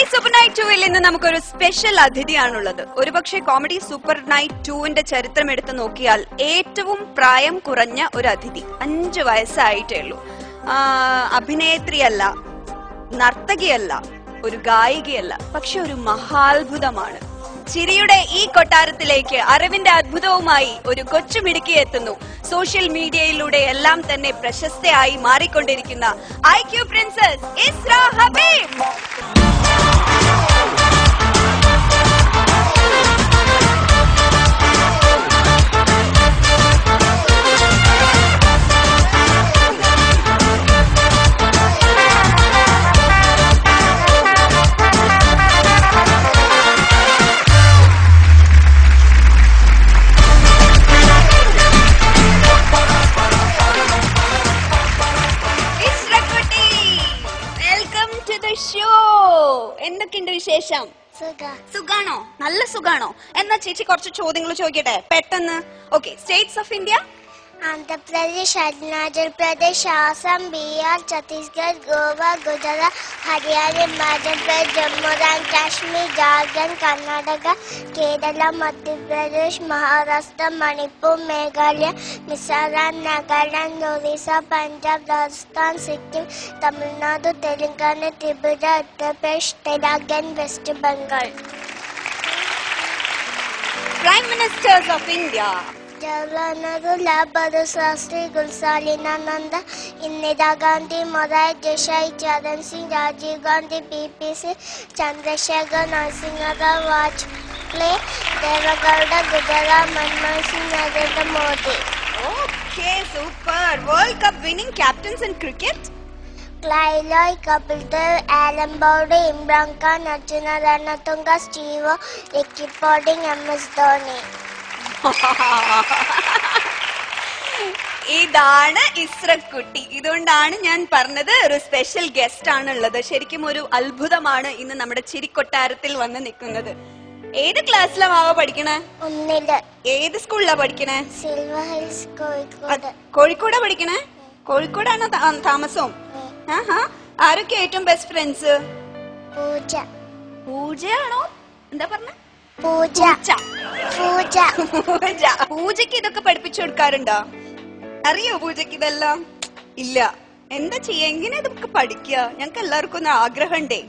Comedy super night 2-ൽ ഇന്ന് നമുക്കൊരു special അതിഥിയാണുള്ളത്. ഒരുപക്ഷെ കോമഡി സൂപ്പർ നൈറ്റ് 2-ന്റെ ചരിത്രം എടുത്തു നോക്കിയാൽ ഏറ്റവും പ്രായം കുറഞ്ഞ ഒരു അതിഥി. 5 വയസ്സായിട്ടേ ഉള്ളൂ. അഭിനേത്രിയല്ല, നർത്തകിയല്ല, ഒരു ഗായികയല്ല, പക്ഷെ ഒരു മഹാത്ഭുതമാണ്. ചിരിയുടെ ഈ കൊട്ടാരത്തിലേക്ക് അറിവിന്റെ അത്ഭുതവുമായി ഒരു കൊച്ചുമിടുക്കി എത്തുന്നു. സോഷ്യൽ മീഡിയയിലൂടെ എല്ലാം തന്നെ പ്രശസ്തയായി മാറിക്കൊണ്ടിരിക്കുന്ന IQ പ്രിൻസസ് ഇസ്ര ഹബീബ്. എന്തൊക്കെയുണ്ട് വിശേഷം? സുഖാണോ? നല്ല സുഖാണോ? എന്നാ ചേച്ചി കുറച്ച് ചോദ്യങ്ങൾ ചോദിക്കട്ടെ പെട്ടെന്ന്. Okay, states of India: Andhra Pradesh, Arunachal Pradesh, Assam, Bihar, Chhattisgarh, Goa, Gujarat, Haryana, Madhya Pradesh, Jammu and Kashmir, Jharkhand, Karnataka, Kerala, Madhya Pradesh, Maharashtra, Manipur, Meghalaya, Mizoram, Nagaland, Orissa, Punjab, Rajasthan, Sikkim, Tamil Nadu, Telangana, Tripura, Uttar Pradesh, Uttarakhand, West Bengal. Prime ministers of India: Jawaharlal Nehru, Lal Bahadur Shastri, Gulzarilal Nanda, Indira Gandhi, Morarji Desai, Charan Singh, Rajiv Gandhi, BP Chandrashekhar, Narasimha Rao, Vajpayee, Deve Gowda, Gujarat, Manmohan Singh, Narendra Modi. Okay, super. World cup winning captains in cricket: Clive Lloyd, Kapil Dev, Allan Border, Imran Khan, Arjuna Ranatunga, Steve Ricky Ponting, MS Dhoni. ഇതാണ് ഇസ്രക്കുട്ടി. ഇതുകൊണ്ടാണ് ഞാൻ പറഞ്ഞത് ഒരു സ്പെഷ്യൽ ഗസ്റ്റ് ആണുള്ളത്. ശരിക്കും ഒരു അത്ഭുതമാണ് ഇന്ന് നമ്മുടെ ചിരിക്കൊട്ടാരത്തിൽ വന്ന് നിൽക്കുന്നത്. ഏത് ക്ലാസ്സിലാ മാവ പഠിക്കണേ? 1. ഏത് സ്കൂളിലാ പഠിക്കണേ? Silver hills, Kozhikode. കോഴിക്കോടാ പഠിക്കണേ? കോഴിക്കോടാണോ താമസവും? ആരൊക്കെ ഏറ്റവും ബെസ്റ്റ് ഫ്രണ്ട്സ്? പൂജ. പൂജയാണോ? എന്താ പറഞ്ഞ? പൂജ. പൂജ. പൂജ. പൂജക്ക് ഇതൊക്കെ പഠിപ്പിച്ചു കൊടുക്കാറുണ്ടോ? അറിയോ പൂജക്ക് ഇതെല്ലാം? ഇല്ല. എന്താ ചെയ്യാ? എങ്ങനെ ഇതൊക്കെ പഠിക്കുക? ഞങ്ങക്ക് എല്ലാവർക്കും ഒന്ന് ആഗ്രഹമുണ്ടേ.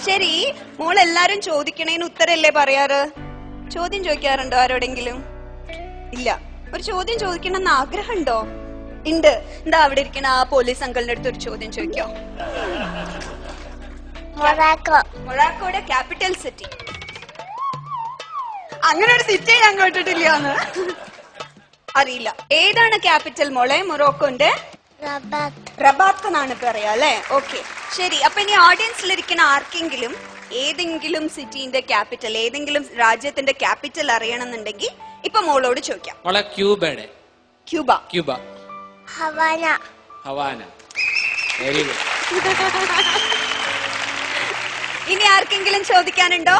ശരി, മോളെല്ലാരും ചോദിക്കണേന് ഉത്തരല്ലേ പറയാറ്? ചോദ്യം ചോദിക്കാറുണ്ടോ ആരോടെങ്കിലും? ഇല്ല. ഒരു ചോദ്യം ചോദിക്കണമെന്ന് ആഗ്രഹമുണ്ടോ? ഉണ്ട്. എന്താ അവിടെ ഇരിക്കണ ആ പോലീസ് അങ്കിളിന്റെ അടുത്ത് ഒരു ചോദ്യം ചോദിക്കോ? മൊറാക്കോയുടെ ക്യാപിറ്റൽ സിറ്റി. അങ്ങനെ ഒരു സിറ്റി ഞാൻ കേട്ടിട്ടില്ലാന്ന്. അറിയില്ല. ഏതാണ് ക്യാപിറ്റൽ മോളെ മൊറോക്കോന്റെ? റബാത്ത് എന്നാണ് പറയാ അല്ലെ? ഓക്കെ, ശരി. അപ്പൊ ഇനി ഓഡിയൻസിലിരിക്കുന്ന ആർക്കെങ്കിലും ഏതെങ്കിലും സിറ്റിന്റെ ക്യാപിറ്റൽ, ഏതെങ്കിലും രാജ്യത്തിന്റെ ക്യാപിറ്റൽ അറിയണമെന്നുണ്ടെങ്കിൽ ഇപ്പൊ മോളോട് ചോദിക്കാം. Cuba. Cuba. Havana. Havana. Very good. ഇനി ആർക്കെങ്കിലും ചോദിക്കാനുണ്ടോ?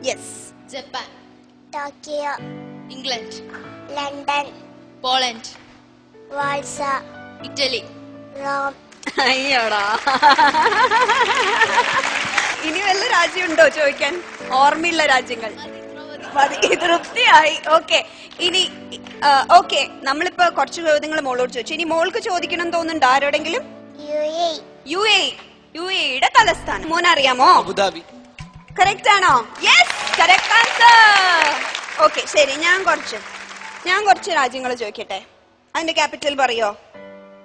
Yes. Japan. Tokyo. England. London. Poland. Warsaw. Italy. Rome. അയ്യോടാ. ഇനി വല്ല രാജ്യമുണ്ടോ ചോദിക്കാൻ? ഓർമ്മയുള്ള രാജ്യങ്ങൾ മതി, തൃപ്തിയായി. ഓക്കെ, ഇനി ഓക്കെ, നമ്മളിപ്പോ കുറച്ച് ചോദ്യങ്ങൾ മോളോട് ചോദിച്ചു. ഇനി മോൾക്ക് ചോദിക്കണം തോന്നുന്നുണ്ടോ ആരോടെങ്കിലും? UAE തലസ്ഥാനം മോനറിയാമോ? അബുദാബി. കറക്റ്റ് ആണോ? Yes, correct answer. ഓക്കെ, ശരി. ഞാൻ കുറച്ച് രാജ്യങ്ങൾ ചോദിക്കട്ടെ. അതിന്റെ ക്യാപിറ്റൽ പറയോ?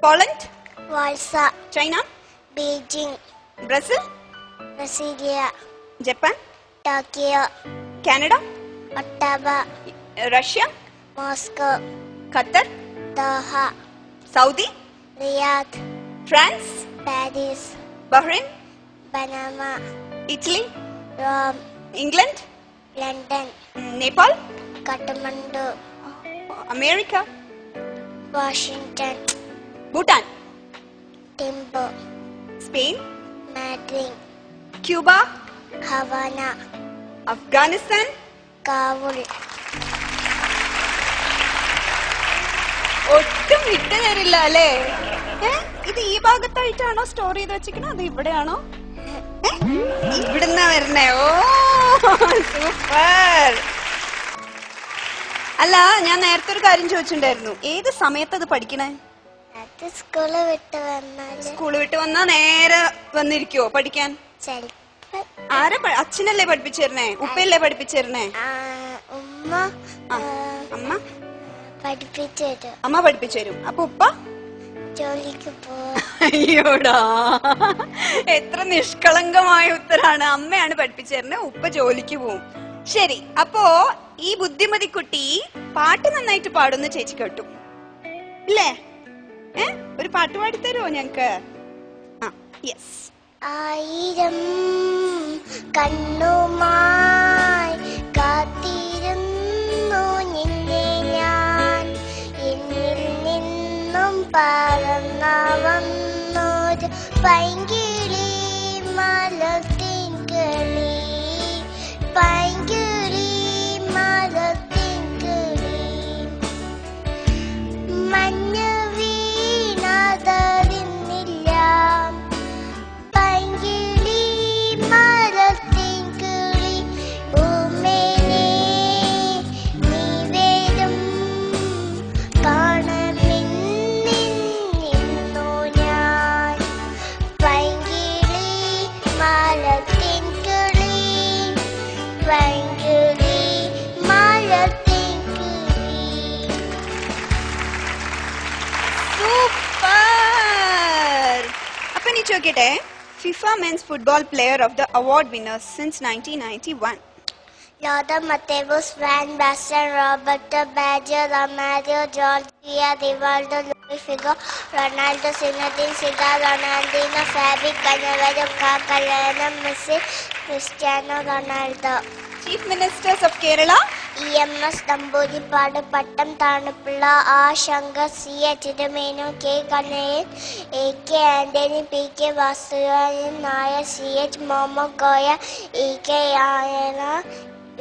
Poland. Warsaw. China. Beijing. Brazil. Brasilia. Japan. Tokyo. Canada. Ottawa. Russia. Moscow. Qatar. Doha. Saudi. Riyadh. France. Paris. Bahrain. Panama. Italy. Rome. England. London. Nepal. Kathmandu. America. Washington. Bhutan. Thimphu. Spain. Madrid. Cuba. Havana. Afghanistan. Kabul. ഒട്ടും വിട്ടു തരില്ല അല്ലേ? ഇത് ഈ ഭാഗത്തായിട്ടാണോ store ചെയ്ത് വെച്ചിരിക്കണോ അത് ഇവിടെയാണോ? ഇവിടുന്നാ വരണേ? ഓ സൂപ്പർ. അല്ല, ഞാൻ നേരത്തെ ഒരു കാര്യം ചോദിച്ചിട്ടുണ്ടായിരുന്നു. ഏത് സമയത്ത് അത് പഠിക്കണേ? സ്കൂള് വിട്ട് വന്നാല്. സ്കൂള് വിട്ട് വന്നാ നേരെ വന്നിരിക്കോ പഠിക്കാൻ? ആരാ? അച്ഛനല്ലേ പഠിപ്പിച്ചിരുന്നേ? ഉപ്പയല്ലേ പഠിപ്പിച്ചിരുന്നേ? ഉമ്മ അമ്മ പഠിപ്പിച്ചു. അമ്മ പഠിപ്പിച്ചു തരും. അപ്പൊ ഉപ്പ ജോലിക്ക് പോവാ. അയ്യോടാ, എത്ര നിഷ്കളങ്കമായ ഉത്തരാണ്. അമ്മയാണ് പഠിപ്പിച്ചു തരുന്നത്, ഉപ്പ ജോലിക്ക് പോവും. ശരി, അപ്പോ ഈ ബുദ്ധിമതി കുട്ടി പാട്ട് നന്നായിട്ട് പാടുന്ന ചേച്ചി കേട്ടു അല്ലേ? ഒരു പാട്ട് പാടിത്തരുമോ ഞങ്ങക്ക്? യെസ്. ആയിരം കണ്ണുമായി കാത്തിരുന്നു നിന്നെ ഞാൻ, എന്നിൽ നിന്നും പറന്ന വന്നൊരു പൈങ്കിളി, മലത്തിൻ കിളി, പൈങ്കിളി മലത്തിൻ കിളി, മഞ്ഞ് വീണതറിഞ്ഞില്ല, പൈങ്കിളി മരത്തിൻ കിളി, ഉമ്മേനെ നീ വരും കാണുമെന്നിന്നു ഞാൻ, പൈങ്കിളി മരത്തിൻ കിളി, പൈങ്കിളി മരത്തിൻ കിളി. സൂപ്പർ. അപ്പൊ നീ ചോദിക്കട്ടെ, FIFA men's football player of the award winners since 1991. Lothar Matthäus, Van Basten, Roberto Baggio, Romario, Giorgia, Rivaldo, Luis Figo, Ronaldo, Zinedine Zidane, Ronaldinho, Fabi, Cannavaro, Kaká, Lionel Messi, Cristiano Ronaldo. Chief ministers of Kerala. EMS Namboodiripad, Pattom Thanu Pillai, ആ Sankar, CH തിരുമേനു, K കണ്ണയൻ, AK Antony, PK Vasudevan Nair, CH momo Koya, EK ആയന,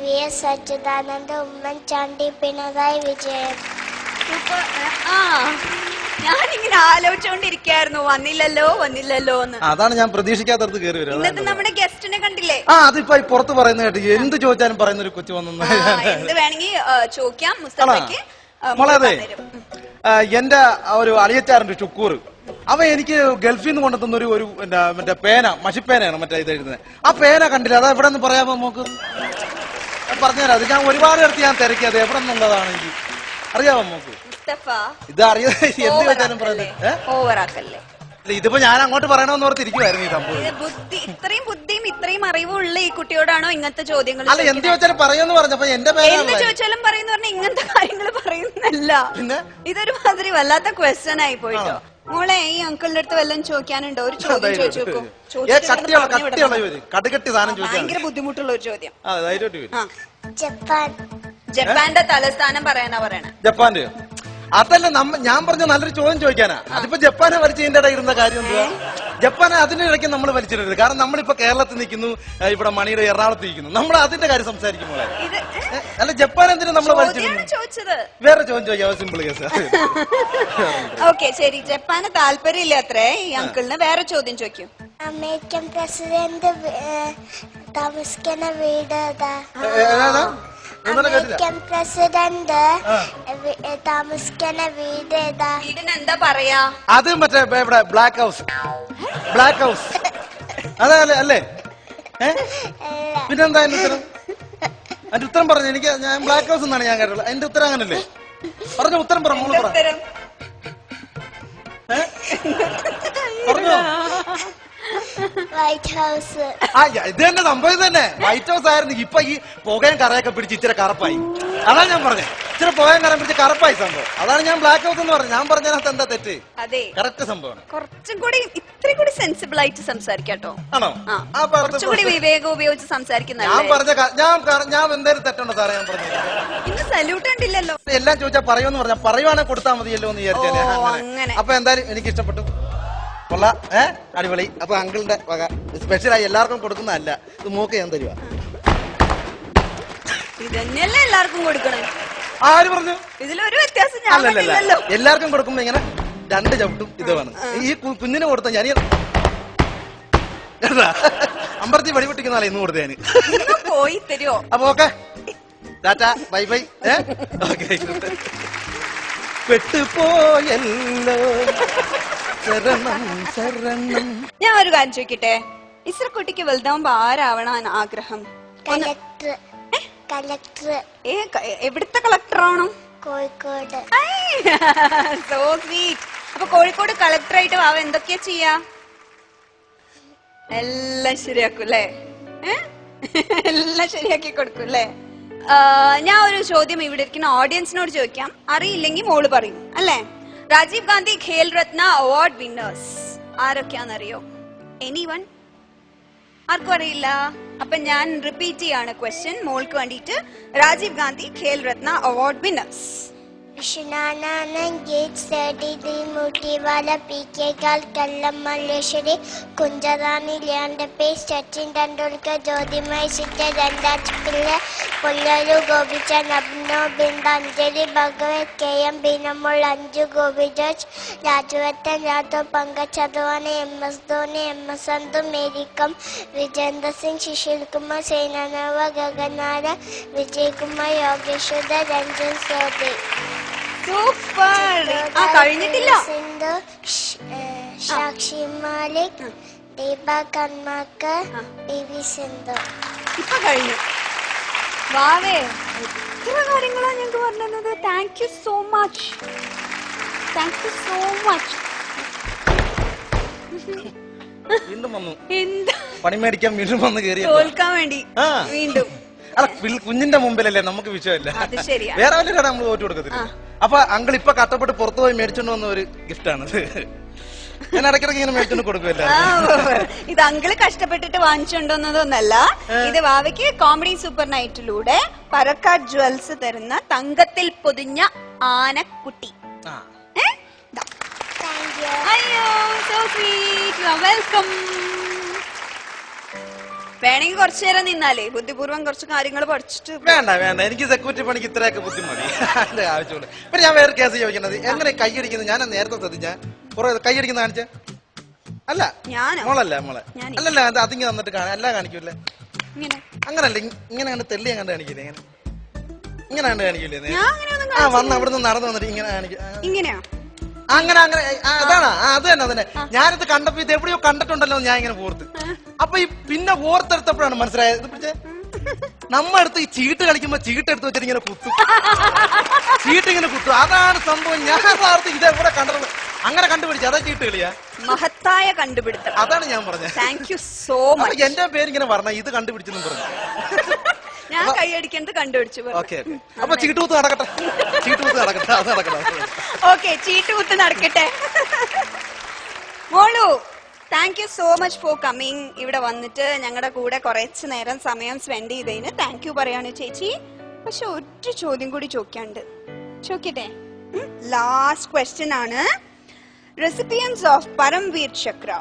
VS Achuthananda, Oommen Chandy, Pinarayi Vijayan. ഞാനിങ്ങനെ ആലോചിച്ചോണ്ടിരിക്കായിരുന്നു, വന്നില്ലല്ലോ എന്ന്. അതാണ് ഞാൻ പ്രതീക്ഷിക്കാത്തടത്ത് കയറി വരും. ഇന്നത്തെ നമ്മുടെ ഗസ്റ്റിനെ കണ്ടില്ലേ? അതിപ്പോ പുറത്ത് പറയുന്ന കേട്ട് എന്ത് ചോദിച്ചാലും പറയുന്ന ഒരു കൊച്ചു വന്നു. എന്ത് വേണമെങ്കിൽ ചോദിക്കാം മുസ്തഫയ്ക്ക്. മോളെ, എന്റെ ഒരു അളിയച്ചാറുണ്ട് ചുക്കൂർ. അവ എനിക്ക് ഗൾഫിൽ നിന്ന് കൊണ്ടെത്തുന്ന ഒരു മറ്റേ പേന, മഷിപ്പേനയാണ് മറ്റേ ഇത് എഴുതുന്നത്. ആ പേന കണ്ടില്ല, അതാ എവിടെ നിന്ന് പറയാമോ നമുക്ക്? പറഞ്ഞുതരാം. അത് ഞാൻ ഒരുപാട് അടുത്ത് ഞാൻ തിരക്കി, അത് എവിടെ നിന്നുള്ളതാണ് എനിക്ക് അറിയാമോ നമുക്ക്? ഇത് അറിയാം, എന്ത് വെച്ചാലും പറയുന്നത് ഓവറാക്കല്ലേ. ഇതിപ്പോ ഞാൻ അങ്ങോട്ട് പറയണമെന്ന് ഓർത്തിരിക്കുവായിരുന്നു ഈ സംഭവം. ഇത്രയും ബുദ്ധിയും ഇത്രയും അറിവുള്ള ഈ കുട്ടിയോടാണോ ഇങ്ങനത്തെ ചോദ്യങ്ങൾ? അല്ല, എന്ത് ചോദിച്ചാലും പറയുമെന്ന് പറഞ്ഞപ്പോ എന്റെ എന്ത് ചോദിച്ചാലും പറയുന്ന പറഞ്ഞ ഇങ്ങനത്തെ കാര്യങ്ങൾ പറയുന്നല്ല. പിന്നെ ഇതൊരു മാതിരി വല്ലാത്ത ക്വസ്റ്റ്യൻ ആയി പോയിട്ടോ. മോളെ, ഈ അങ്കിളിന്റെ അടുത്ത് വല്ലതും ചോദിക്കാനുണ്ടോ? ഒരു ചോദ്യം ചോദിച്ചു. ഭയങ്കര ബുദ്ധിമുട്ടുള്ള ഒരു ചോദ്യം. ജപ്പാന്റെ തലസ്ഥാനം പറയാനാ പറയണേ. ജപ്പാന്റെ അതല്ല, ഞാൻ പറഞ്ഞ നല്ലൊരു ചോദ്യം ചോദിക്കാനാ. അതിപ്പോ ജപ്പാനെ വലിച്ചതിന്റെ ഇടയിൽ ഇരുന്ന കാര്യം എന്തുവാ? ജപ്പാനെ അതിനിടയ്ക്ക് നമ്മൾ വലിച്ചിടരുത്. കാരണം നമ്മളിപ്പോ കേരളത്തിൽ നിൽക്കുന്നു, ഇവിടെ മണിയുടെ എറണാകുളത്ത് നിൽക്കുന്നു, നമ്മൾ അതിന്റെ കാര്യം സംസാരിക്കുമ്പോൾ അല്ല ജപ്പാൻ എന്തിനാ നമ്മൾ വലിച്ചിരുന്നു? വേറെ ചോദ്യം ചോദിക്കാം, സിമ്പിൾ കേസ്. ഓക്കെ, ശരി. ജപ്പാന് താല്പര്യമില്ല അത്രേ ഈ അങ്കിളിന്. വേറെ ചോദ്യം ചോദിക്കും. അമേരിക്കൻ പ്രസിഡന്റ് താമസിക്കുന്ന വീട് ഏതാ? അമേരിക്കൻ പ്രസിഡന്റ് താമസിക്കുന്ന വീട് ഏതാ? വീടിന് എന്താ പറയാ? അത് മറ്റേ ഇവിടെ ബ്ലാക്ക് ഹൗസ്. ബ്ലാക്ക് ഹൗസ് അതല്ലേ അല്ലേ? പിന്നെന്താ എന്റെ ഉത്തരം? അതിന്റെ ഉത്തരം പറഞ്ഞു. എനിക്ക് ഞാൻ ബ്ലാക്ക് ഹൗസ് എന്നാണ് ഞാൻ കേട്ടുള്ളത്. അതിന്റെ ഉത്തരം അങ്ങനല്ലേ? പറഞ്ഞ ഉത്തരം പറ, മോള് പറ. പറഞ്ഞോ? White house. ഇത് തന്നെ സംഭവം തന്നെ. വൈറ്റ് ഹൗസ് ആയിരുന്നു. ഇപ്പൊ ഈ പുകയും കറയൊക്കെ പിടിച്ച് ഇച്ചിരി കറപ്പായി. അതാണ് ഞാൻ പറഞ്ഞത്. ഇച്ചിരി പുകയും കറയും പിടിച്ച് കറപ്പായി സംഭവം. അതാണ് ഞാൻ ബ്ലാക്ക് ഹൗസ് എന്ന് പറഞ്ഞത്. ഞാൻ പറഞ്ഞതിനകത്ത് എന്താ തെറ്റ്? അതെ, കറക്റ്റ് സംഭവമാണ്. കുറച്ചും കൂടി ഇത്രയും കൂടി സെൻസിബിൾ ആയിട്ട് സംസാരിക്കാട്ടോ. ആണോ? കുറച്ചും കൂടി വിവേകം ഉപയോഗിച്ച് സംസാരിക്കുന്ന. ഞാൻ എന്തായാലും തെറ്റുണ്ടോ സാറേ? ഞാൻ പറഞ്ഞത് ഇന്ന് സല്യൂട്ട് കണ്ടില്ലല്ലോ. എല്ലാം ചോദിച്ചാൽ പറയുമെന്ന് പറഞ്ഞാൽ പറയുവാണെങ്കിൽ കൊടുത്താൽ മതിയല്ലോ എന്ന് വിചാരിച്ചാലേ. അപ്പൊ എന്തായാലും എനിക്ക് ഇഷ്ടപ്പെട്ടു. കൊള്ള, അടിപൊളി. അപ്പൊ അങ്കിളിന്റെ വക സ്പെഷ്യലായി എല്ലാവർക്കും കൊടുക്കുന്നതല്ല, ഇത് മൂക്ക് ഞാൻ തരുവാ. ഇതന്നെയല്ലേ എല്ലാവർക്കും കൊടുക്കണേ? ആര് പറഞ്ഞു? ഇതിലൊരു വ്യത്യാസം ഞാൻ കണ്ടില്ലല്ലോ. എല്ലാവർക്കും കൊടുക്കുമ്പോ ഇങ്ങനെ 2 ചവിട്ടും ഇതുമാണ്. ഈ കുഞ്ഞിന് കൊടുത്ത ഞാൻ അമ്പലത്തിൽ വഴിപൊട്ടിക്കുന്ന ആളെ ഇന്ന് കൊടുത്തേന്. ഇന്ന് പോയി തരുമോ? അപ്പൊ okay, tata, bye bye. Okay, പെട്ടുപോയല്ലോ ശരണം ശരണം. ഞാൻ ഒരു കാര്യം ചോദിക്കട്ടെ, ഇസ്രക്കുട്ടിക്ക് വലുതാവുമ്പോ ആരാവണ ആഗ്രഹം? കളക്ടർ. കളക്ടർ. എവിടുത്തെ കളക്ടർ ആവണം? കോഴിക്കോട്. So sweet. അപ്പൊ കോഴിക്കോട് കളക്ടറായിട്ട് വാവ എന്തൊക്കെയാ ചെയ്യാ? എല്ലാം ശരിയാക്കും അല്ലേ? എല്ലാം ശരിയാക്കി കൊടുക്കും അല്ലേ? ഞാൻ ഒരു ചോദ്യം ഇവിടെ ഇരിക്കുന്ന ഓഡിയൻസിനോട് ചോദിക്കാം, അറിയില്ലെങ്കിൽ മോള് പറയും അല്ലേ? രാജീവ് ഗാന്ധി ഖേൽ രത്ന അവാർഡ് വിന്നേഴ്സ് ആരൊക്കെയാണെന്നറിയോ? എനിവൺ? ആർക്കും അറിയില്ല? അപ്പൊ ഞാൻ റിപ്പീറ്റ് ചെയ്യാണ് ക്വസ്റ്റ്യൻ മോൾക്ക് വേണ്ടിയിട്ട്. Rajiv Gandhi Khel Ratna award winners. വിഷ്ണുനാരായണൻ, ഗേറ്റ്സ്, സേഠി, മൂട്ടിവാല, PK കാൾ, Karnam Malleswari, Kunjarani, Leander Paes, Sachin Tendulkar, Jyotirmoy Sikdar, Dhanraj Pillay, Pullela Gopichand, Abhinav Bindra, Anjali Bhagwat, KM Beenamol, Anju Bobby George, Rajyavardhan Rathore, Pankaj Advani, MS Dhoni, MS Sindhu, Mary Kom, Vijender Singh, Sushil Kumar, Saina Nehwal, ഗഗനാര, Vijay Kumar, Yogeshwar, Ranjan Sodi. Super. ആ കഴിഞ്ഞിട്ടില്ല. സിന്ധു, സാക്ഷി മാലിക്, ദീപ കർമാക്കർ, PV സിന്ധു. ഇപ്പൊ കഴിഞ്ഞു. വാവേ, എത്ര കാര്യങ്ങളാ ഞങ്ങൾക്ക് പറഞ്ഞത്. Thank you so much. Thank you so much. വീണ്ടും വന്നു. എന്താ പണി മേടിക്കാൻ വീണ്ടും വന്ന് കയറി. തോൽക്കാൻ വേണ്ടി വീണ്ടും. അല്ല, കുഞ്ഞിന്റെ മുമ്പിലല്ലേ നമുക്ക് വിഷയമില്ല. അത് ശരിയാ. വേറെ വല്ലവരാണ് നമ്മൾ തോറ്റു കൊടുക്കത്തില്ല. അപ്പൊ അങ്കിൾ ഇപ്പൊ കഷ്ടപ്പെട്ട് പുറത്തു പോയി മേടിച്ചോണ്ട് വന്ന ഒരു ഗിഫ്റ്റ് ആണത്. ഞാൻ ഇടയ്ക്കിടയ്ക്ക് ഇങ്ങനെ മേടിച്ചോണ്ട് കൊടുക്കുമല്ലോ. ഇത് അങ്കിള് കഷ്ടപ്പെട്ടിട്ട് വാങ്ങിച്ചുകൊണ്ടുവന്നതൊന്നല്ല. ഇത് വാവയ്ക്ക് കോമഡി സൂപ്പർ നൈറ്റിലൂടെ പറക്കാട് ജ്വൽസ് തരുന്ന തങ്കത്തിൽ പൊതിഞ്ഞ ആനക്കുട്ടി. അയ്യോ, സോ സ്വീറ്റ്. വെൽക്കം. വേണമെങ്കിൽ കുറച്ചു നേരം നിന്നാലേ ബുദ്ധിപൂർവ്വം കുറച്ച് കാര്യങ്ങൾ പഠിച്ചിട്ട്. വേണ്ട വേണ്ട, എനിക്ക് സെക്യൂരിറ്റി പണിക്ക് ഇത്രയൊക്കെ ബുദ്ധി മതി. അതിന്റെ ആവശ്യമുള്ളൂ. ഇപ്പൊ ഞാൻ വേറെ കേസ് ചോദിക്കുന്നത്, എങ്ങനെ കൈയടിക്കുന്നത്? ഞാൻ നേരത്തെ ശ്രദ്ധിച്ച കുറെ കൈയടിക്കുന്ന കാണിച്ച അല്ല, മോളല്ല മോളെ അല്ലല്ല, അത് അതിങ്ങ് തന്നിട്ട് അല്ല കാണിക്കൂല്ലേ? അങ്ങനല്ല, ഇങ്ങനെ കണ്ട് തെള്ളി അങ്ങോട്ട് കാണിക്കില്ലേ? ഇങ്ങനെ കണ്ട് കാണിക്കൂലേ? ആ വന്ന് അവിടുന്ന് നടന്നു വന്നിട്ട് ഇങ്ങനെ കാണിക്കും. അങ്ങനെ അങ്ങനെ അതാണ്. അത് തന്നെ അതന്നെ. ഞാനിത് കണ്ടപ്പോ ഇത് എവിടെയോ കണ്ടിട്ടുണ്ടല്ലോ ഞാൻ ഇങ്ങനെ ഓർത്ത്. അപ്പൊ ഈ പിന്നെ ഓർത്തെടുത്തപ്പോഴാണ് മനസ്സിലായത്. പക്ഷേ നമ്മളടുത്ത് ഈ ചീട്ട് കളിക്കുമ്പോ ചീട്ട് എടുത്ത് വെച്ചിട്ട് ഇങ്ങനെ കുത്തും, ചീട്ട് ഇങ്ങനെ കുത്തും. അതാണ് സംഭവം. ഞാൻ ഓർത്ത് ഇത് എവിടെ കണ്ടത്, അങ്ങനെ കണ്ടുപിടിച്ചു. അതാ ചീട്ട് കളിയാ. മഹത്തായ കണ്ടുപിടുത്തം. അതാണ് ഞാൻ പറഞ്ഞത്. Thank you so much. എന്റെ പേരിങ്ങനെ പറഞ്ഞ ഇത് കണ്ടുപിടിച്ചെന്ന് പറഞ്ഞു. ഞാൻ കൈയടിക്കുന്നത് കണ്ടുപിടിച്ചു. ഓക്കെ, അപ്പൊ ചീട്ടുകുത്ത് നടക്കട്ടെ. ചീട്ടുകുത്ത് നടക്കട്ടെ. അത് നടക്കട്ടെ. ഓക്കെ, ചീട്ടുകുത്ത് നടക്കട്ടെ. മോളു, thank you so much for coming. ഇവിടെ വന്നിട്ട് ഞങ്ങളുടെ കൂടെ കുറച്ച് നേരം സമയം സ്പെൻഡ് ചെയ്തതിന് താങ്ക് യു പറയാണ് ചേച്ചി. പക്ഷെ ഒരു ചോദ്യം കൂടി ചോദിക്കാണ്ട്. ചോദിക്കട്ടെ? ലാസ്റ്റ് ക്വസ്റ്റ്യൻ ആണ്. റെസിപ്പിയൻസ് ഓഫ് പരംവീർ ചക്ര.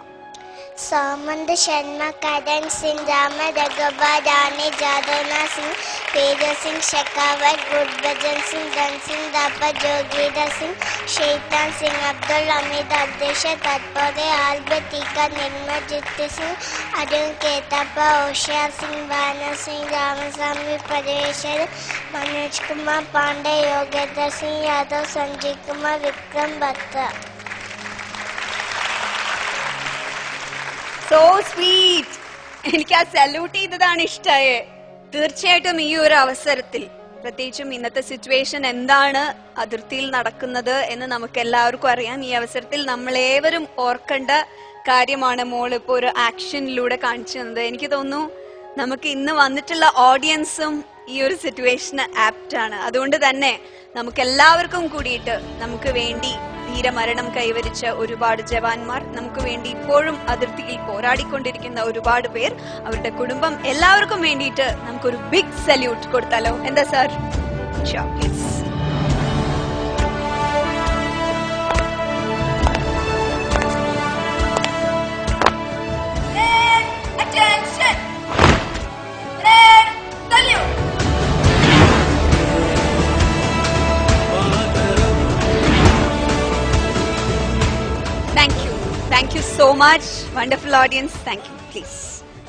सामंत शर्मा, करण सिंह, राम रघुबर, रानी जादौना सिंह, पेदर सिंह शेखावत, गुरबचन सिंह, धन सिंह दापा, जोगीधर सिंह, शैतान सिंह, अब्दुल हमीद, अध्यक्ष तत्परे, आल्बर्ट टीका, निर्मल जित्ती सिंह, अरुण केतापा, होशियार सिंह, भानु सिंह, रामस्वामी परेश्वर, मनोज कुमार पांडे, योगेंद्र सिंह यादव, संजीव कुमार, विक्रम बत्रा. So sweet. എനിക്ക് ആ സല്യൂട്ട് ചെയ്തതാണ് ഇഷ്ടായേ. തീർച്ചയായിട്ടും ഈ ഒരു അവസരത്തിൽ, പ്രത്യേകിച്ചും ഇന്നത്തെ സിറ്റുവേഷൻ എന്താണ് അതിർത്തിയിൽ നടക്കുന്നത് എന്ന് നമുക്ക് എല്ലാവർക്കും അറിയാം. ഈ അവസരത്തിൽ നമ്മളേവരും ഓർക്കേണ്ട കാര്യമാണ് മോള് ഇപ്പോ ഒരു ആക്ഷനിലൂടെ കാണിച്ചു തന്നത്. എനിക്ക് തോന്നുന്നു നമുക്ക് ഇന്ന് വന്നിട്ടുള്ള ഓഡിയൻസും ഈ ഒരു സിറ്റുവേഷന് ആപ്റ്റ് ആണ്. അതുകൊണ്ട് തന്നെ നമുക്ക് എല്ലാവർക്കും കൂടിയിട്ട് നമുക്ക് വേണ്ടി ധീരമരണം കൈവരിച്ച ഒരുപാട് ജവാന്മാർ, നമുക്ക് വേണ്ടി ഇപ്പോഴും അതിർത്തിയിൽ പോരാടിക്കൊണ്ടിരിക്കുന്ന ഒരുപാട് പേർ, അവരുടെ കുടുംബം, എല്ലാവർക്കും വേണ്ടിയിട്ട് നമുക്കൊരു ബിഗ് സല്യൂട്ട് കൊടുത്താലോ? എന്താ sir? Thank you so much, wonderful audience. Thank you. Please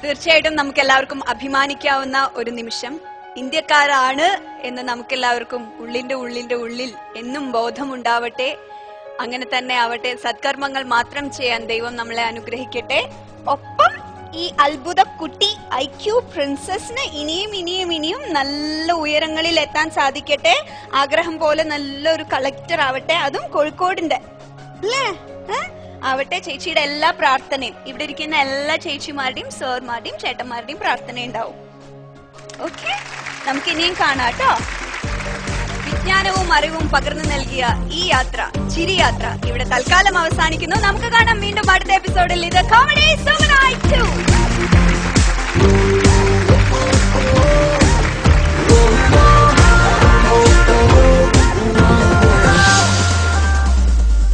തീർച്ചയായിട്ടും നമുക്ക് എല്ലാവർക്കും അഭിമാനിക്കാവുന്ന ഒരു നിമിഷം. ഇന്ത്യക്കാരാണ് എന്ന് നമുക്കെല്ലാവർക്കും ഉള്ളിന്റെ ഉള്ളിൽ എന്നും ബോധമുണ്ടാവട്ടെ. അങ്ങനെ തന്നെ ആവട്ടെ. സത്കർമ്മങ്ങൾ മാത്രം ചെയ്യാൻ ദൈവം നമ്മളെ അനുഗ്രഹിക്കട്ടെ. ഒപ്പം ഈ അത്ഭുത കുട്ടി IQ പ്രിൻസസിന് ഇനിയും നല്ല ഉയരങ്ങളിൽ എത്താൻ സാധിക്കട്ടെ. ആഗ്രഹം പോലെ നല്ലൊരു കളക്ടർ ആവട്ടെ, അതും കോഴിക്കോടിന്റെ അല്ലേ ആവട്ടെ. ചേച്ചിയുടെ എല്ലാ പ്രാർത്ഥനയും, ഇവിടെ ഇരിക്കുന്ന എല്ലാ ചേച്ചിമാരുടെയും സാർമാരുടെയും ചേട്ടന്മാരുടെയും പ്രാർത്ഥന ഉണ്ടാവും. ഓക്കെ, നമുക്ക് ഇനിയും കാണാട്ടോ. വിജ്ഞാനവും അറിവും പകർന്നു നൽകിയ ഈ യാത്ര, ചിരി യാത്ര ഇവിടെ തൽക്കാലം അവസാനിക്കുന്നു. നമുക്ക് കാണാം വീണ്ടും അടുത്ത എപ്പിസോഡിൽ. ഇത് കോമഡി 7 2